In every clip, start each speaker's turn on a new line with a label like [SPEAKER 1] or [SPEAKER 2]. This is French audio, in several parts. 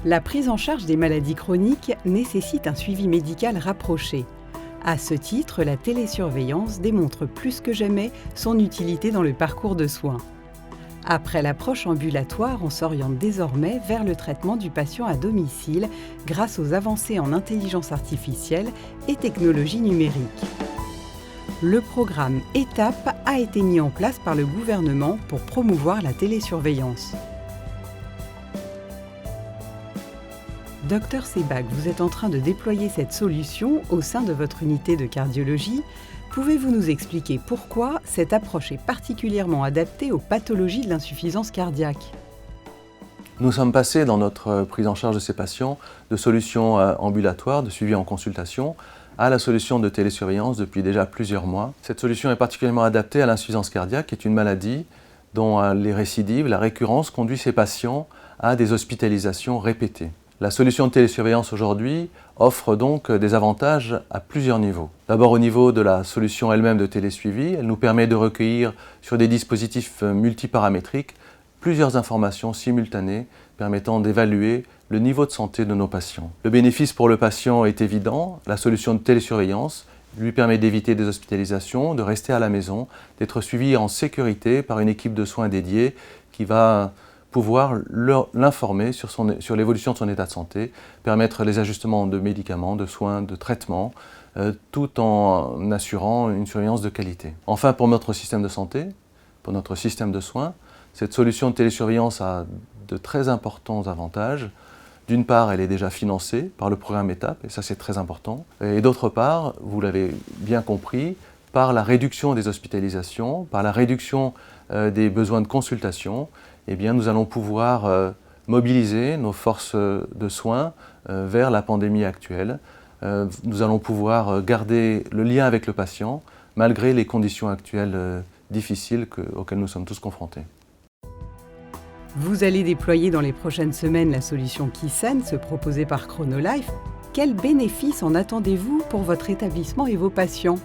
[SPEAKER 1] La prise en charge des maladies chroniques nécessite un suivi médical rapproché. À ce titre, la télésurveillance démontre plus que jamais son utilité dans le parcours de soins. Après l'approche ambulatoire, on s'oriente désormais vers le traitement du patient à domicile grâce aux avancées en intelligence artificielle et technologies numériques. Le programme ETAP a été mis en place par le gouvernement pour promouvoir la télésurveillance. Docteur Sebag, vous êtes en train de déployer cette solution au sein de votre unité de cardiologie. Pouvez-vous nous expliquer pourquoi cette approche est particulièrement adaptée aux pathologies de l'insuffisance cardiaque ?
[SPEAKER 2] Nous sommes passés dans notre prise en charge de ces patients de solutions ambulatoires, de suivi en consultation, à la solution de télésurveillance depuis déjà plusieurs mois. Cette solution est particulièrement adaptée à l'insuffisance cardiaque, qui est une maladie dont les récidives, la récurrence conduit ces patients à des hospitalisations répétées. La solution de télésurveillance aujourd'hui offre donc des avantages à plusieurs niveaux. D'abord au niveau de la solution elle-même de télésuivi, elle nous permet de recueillir sur des dispositifs multiparamétriques plusieurs informations simultanées permettant d'évaluer le niveau de santé de nos patients. Le bénéfice pour le patient est évident, la solution de télésurveillance lui permet d'éviter des hospitalisations, de rester à la maison, d'être suivi en sécurité par une équipe de soins dédiée qui va pouvoir l'informer sur l'évolution de son état de santé, permettre les ajustements de médicaments, de soins, de traitements, tout en assurant une surveillance de qualité. Enfin, pour notre système de santé, pour notre système de soins, cette solution de télésurveillance a de très importants avantages. D'une part, elle est déjà financée par le programme ETAP, et ça c'est très important. Et d'autre part, vous l'avez bien compris, par la réduction des hospitalisations, par la réduction des besoins de consultation, eh bien, nous allons pouvoir mobiliser nos forces de soins vers la pandémie actuelle. Nous allons pouvoir garder le lien avec le patient malgré les conditions actuelles difficiles auxquelles nous sommes tous confrontés.
[SPEAKER 1] Vous allez déployer dans les prochaines semaines la solution KeySense proposée par Chronolife. Quels bénéfices en attendez-vous pour votre établissement et vos patients ?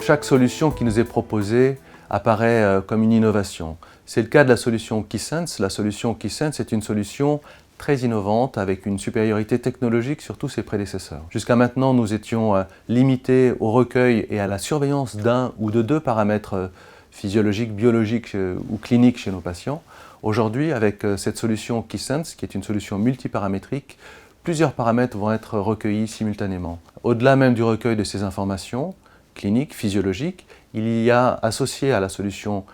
[SPEAKER 2] Chaque solution qui nous est proposée apparaît comme une innovation. C'est le cas de la solution KeySense. La solution KeySense est une solution très innovante avec une supériorité technologique sur tous ses prédécesseurs. Jusqu'à maintenant, nous étions limités au recueil et à la surveillance d'un ou de deux paramètres physiologiques, biologiques ou cliniques chez nos patients. Aujourd'hui, avec cette solution KeySense, qui est une solution multiparamétrique, plusieurs paramètres vont être recueillis simultanément. Au-delà même du recueil de ces informations cliniques, physiologiques, il y a associé à la solution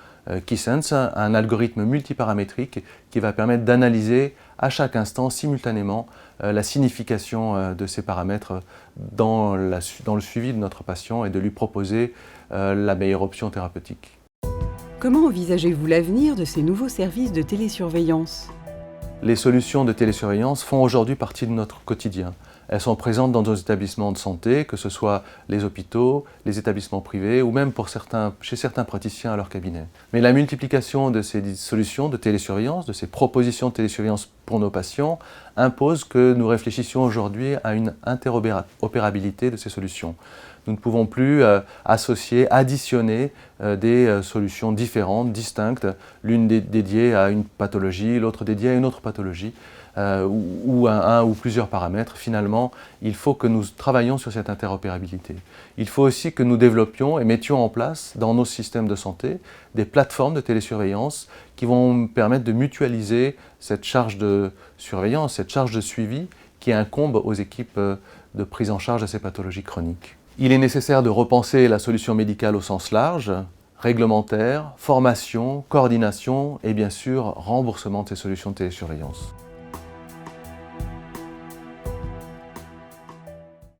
[SPEAKER 2] KeySense un algorithme multiparamétrique qui va permettre d'analyser à chaque instant simultanément la signification de ces paramètres dans le suivi de notre patient et de lui proposer la meilleure option thérapeutique.
[SPEAKER 1] Comment envisagez-vous l'avenir de ces nouveaux services de télésurveillance ?
[SPEAKER 2] Les solutions de télésurveillance font aujourd'hui partie de notre quotidien. Elles sont présentes dans nos établissements de santé, que ce soit les hôpitaux, les établissements privés ou même chez certains praticiens à leur cabinet. Mais la multiplication de ces solutions de télésurveillance, de ces propositions de télésurveillance pour nos patients, impose que nous réfléchissions aujourd'hui à une interopérabilité de ces solutions. Nous ne pouvons plus associer, additionner des solutions différentes, distinctes, l'une dédiée à une pathologie, l'autre dédiée à une autre pathologie, ou un ou plusieurs paramètres. Finalement, il faut que nous travaillions sur cette interopérabilité. Il faut aussi que nous développions et mettions en place dans nos systèmes de santé des plateformes de télésurveillance qui vont permettre de mutualiser cette charge de surveillance, cette charge de suivi qui incombe aux équipes de prise en charge de ces pathologies chroniques. Il est nécessaire de repenser la solution médicale au sens large, réglementaire, formation, coordination et bien sûr remboursement de ces solutions de télésurveillance.